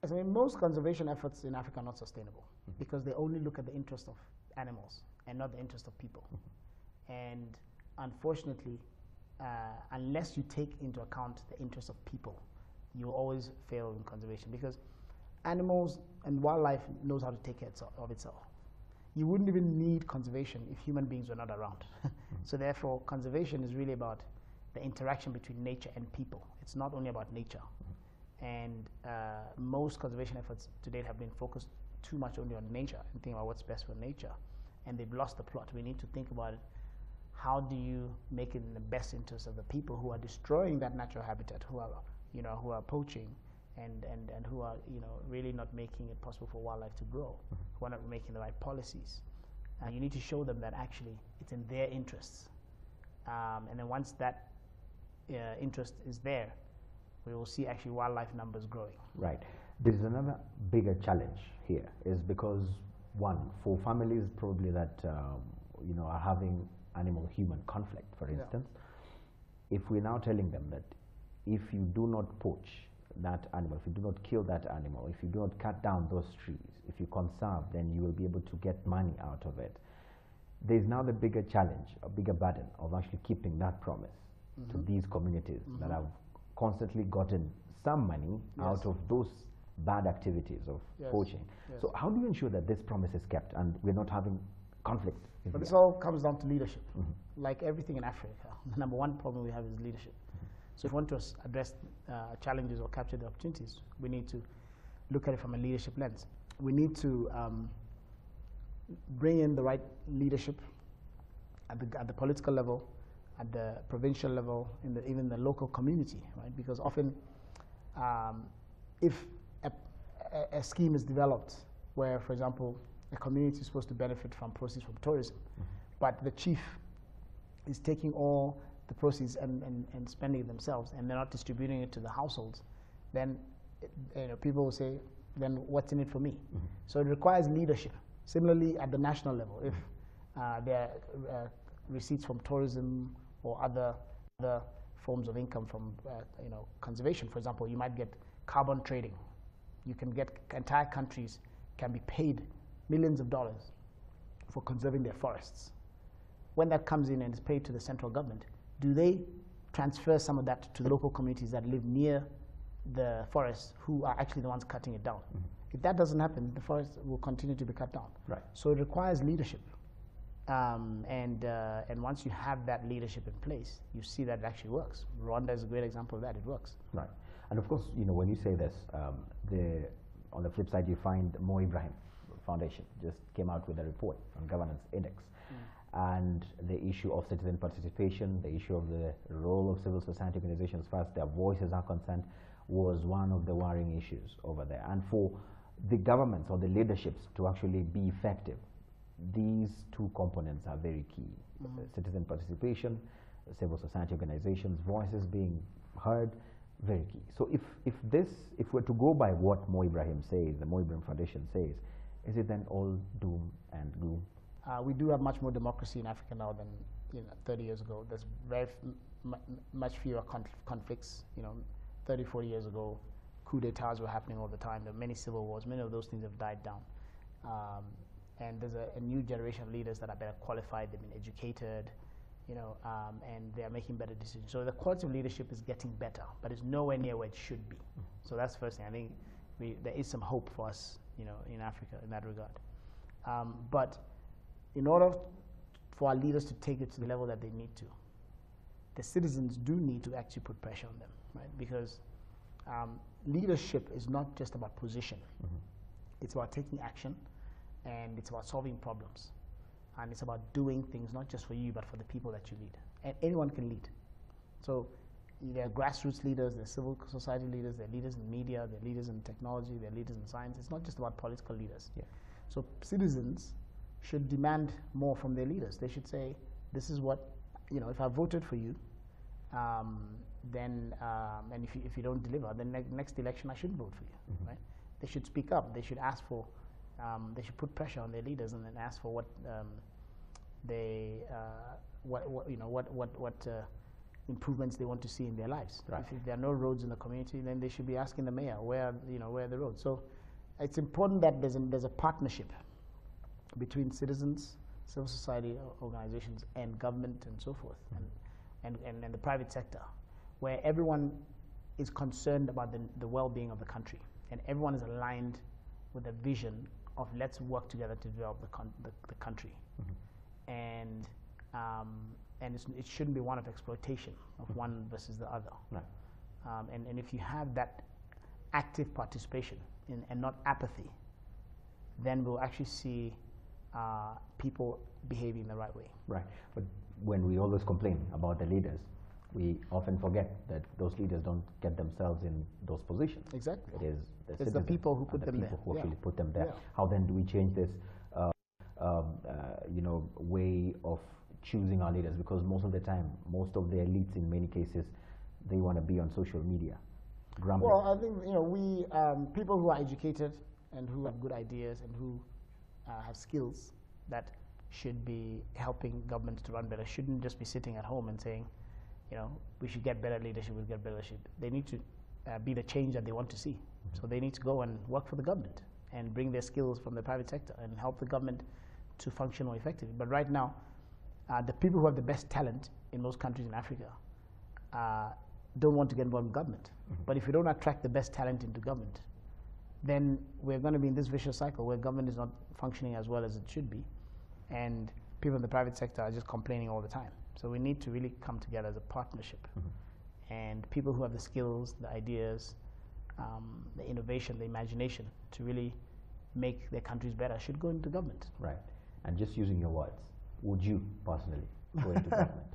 I mean, most conservation efforts in Africa are not sustainable because they only look at the interest of animals and not the interest of people. And unfortunately, unless you take into account the interest of people, you will always fail in conservation because animals and wildlife knows how to take care of itself. You wouldn't even need conservation if human beings were not around. So therefore, conservation is really about the interaction between nature and people. It's not only about nature. And most conservation efforts to date have been focused too much only on nature and thinking about what's best for nature. And they've lost the plot. We need to think about it. How do you make it in the best interest of the people who are destroying that natural habitat, who are poaching, and who are really not making it possible for wildlife to grow, who are not making the right policies. And you need to show them that actually it's in their interests. And then once that interest is there, we will see actually wildlife numbers growing. Right. There is another bigger challenge here, is because one, for families probably that are having animal-human conflict, for instance, if we're now telling them that if you do not poach that animal, if you do not kill that animal, if you do not cut down those trees, if you conserve, then you will be able to get money out of it. There's now the bigger challenge, a bigger burden of actually keeping that promise to these communities that have constantly gotten some money out of those bad activities of poaching. So how do you ensure that this promise is kept and we're not having conflict? But this all comes down to leadership. Like everything in Africa, the number one problem we have is leadership. So if we want to address challenges or capture the opportunities, we need to look at it from a leadership lens. We need to bring in the right leadership at the political level, at the provincial level, even the local community, right? Because often, if a scheme is developed where, for example, a community is supposed to benefit from proceeds from tourism, but the chief is taking all the proceeds and spending it themselves, and they're not distributing it to the households, then people will say, then what's in it for me? So it requires leadership. Similarly, at the national level, if there are receipts from tourism or other forms of income from conservation, for example, you might get carbon trading. You can get entire countries can be paid millions of dollars for conserving their forests. When that comes in and is paid to the central government, do they transfer some of that to local communities that live near the forests who are actually the ones cutting it down? If that doesn't happen, the forest will continue to be cut down. Right. So it requires leadership. And once you have that leadership in place, you see that it actually works. Rwanda is a great example of that. It works. Right. And of course, when you say this, on the flip side, you find Mo Ibrahim Foundation just came out with a report on governance index. And the issue of citizen participation, the issue of the role of civil society organizations, as far as their voices are concerned, was one of the worrying issues over there. And for the governments or the leaderships to actually be effective, these two components are very key. Citizen participation, civil society organizations, voices being heard, very key. So if we're to go by what Mo Ibrahim says, the Mo Ibrahim Foundation says, is it then all doom and gloom? We do have much more democracy in Africa now than 30 years ago. There's much fewer conflicts. 30, 40 years ago, coup d'etats were happening all the time. There were many civil wars. Many of those things have died down. And there's a new generation of leaders that are better qualified. They've been educated, and they are making better decisions. So the quality of leadership is getting better, but it's nowhere near where it should be. So that's the first thing. I think there is some hope for us, in Africa in that regard. But in order for our leaders to take it to the level that they need to, the citizens do need to actually put pressure on them, right? Because leadership is not just about position. It's about taking action, and it's about solving problems. And it's about doing things not just for you, but for the people that you lead. And anyone can lead. So there are grassroots leaders, there are civil society leaders, there are leaders in media, there are leaders in technology, there are leaders in science. It's not just about political leaders. So citizens should demand more from their leaders. They should say, this is what, if I voted for you, then, and if you don't deliver, then next election I shouldn't vote for you, right? They should speak up. They should ask for, they should put pressure on their leaders and then ask for what improvements they want to see in their lives. Right. If there are no roads in the community, then they should be asking the mayor where are the roads. So it's important that there's a partnership between citizens, civil society organizations, and government, and so forth, and the private sector, where everyone is concerned about the well-being of the country, and everyone is aligned with a vision of let's work together to develop the country. And it shouldn't be one of exploitation of one versus the other. Right. And if you have that active participation and not apathy, then we'll actually see people behaving the right way. Right. But when we always complain about the leaders, we often forget that those leaders don't get themselves in those positions. Exactly. It is it's the people who put them there. Who actually put them there. Yeah. How then do we change this, way of choosing our leaders? Because most of the time, most of the elites, in many cases, they want to be on social media, grumbling. Well, I think we people who are educated and who have good ideas and who have skills that should be helping governments to run better shouldn't just be sitting at home and saying, we should get better leadership, we'll get better leadership. They need to be the change that they want to see. So they need to go and work for the government and bring their skills from the private sector and help the government to function more effectively. But right now, the people who have the best talent in most countries in Africa don't want to get involved in government. But if you don't attract the best talent into government, then we're going to be in this vicious cycle where government is not functioning as well as it should be, and people in the private sector are just complaining all the time. So we need to really come together as a partnership. And people who have the skills, the ideas, the innovation, the imagination to really make their countries better should go into government. Right. And just using your words, would you personally go into government?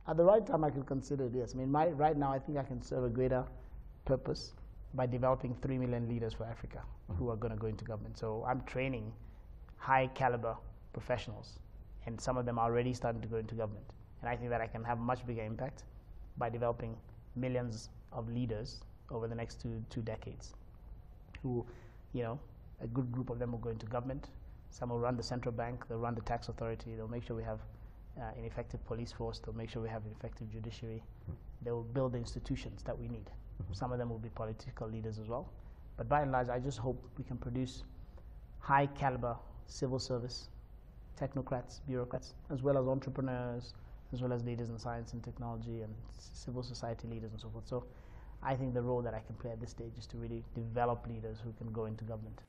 At the right time, I could consider it, yes. I mean, right now, I think I can serve a greater purpose by developing 3 million leaders for Africa who are going to go into government. So I'm training high caliber professionals, and some of them are already starting to go into government. And I think that I can have much bigger impact by developing millions of leaders over the next two decades who, a good group of them will go into government. Some will run the central bank, they'll run the tax authority, they'll make sure we have an effective police force, they'll make sure we have an effective judiciary. They will build the institutions that we need. Some of them will be political leaders as well. But by and large, I just hope we can produce high caliber civil service, technocrats, bureaucrats, as well as entrepreneurs, as well as leaders in science and technology and civil society leaders and so forth. So I think the role that I can play at this stage is to really develop leaders who can go into government.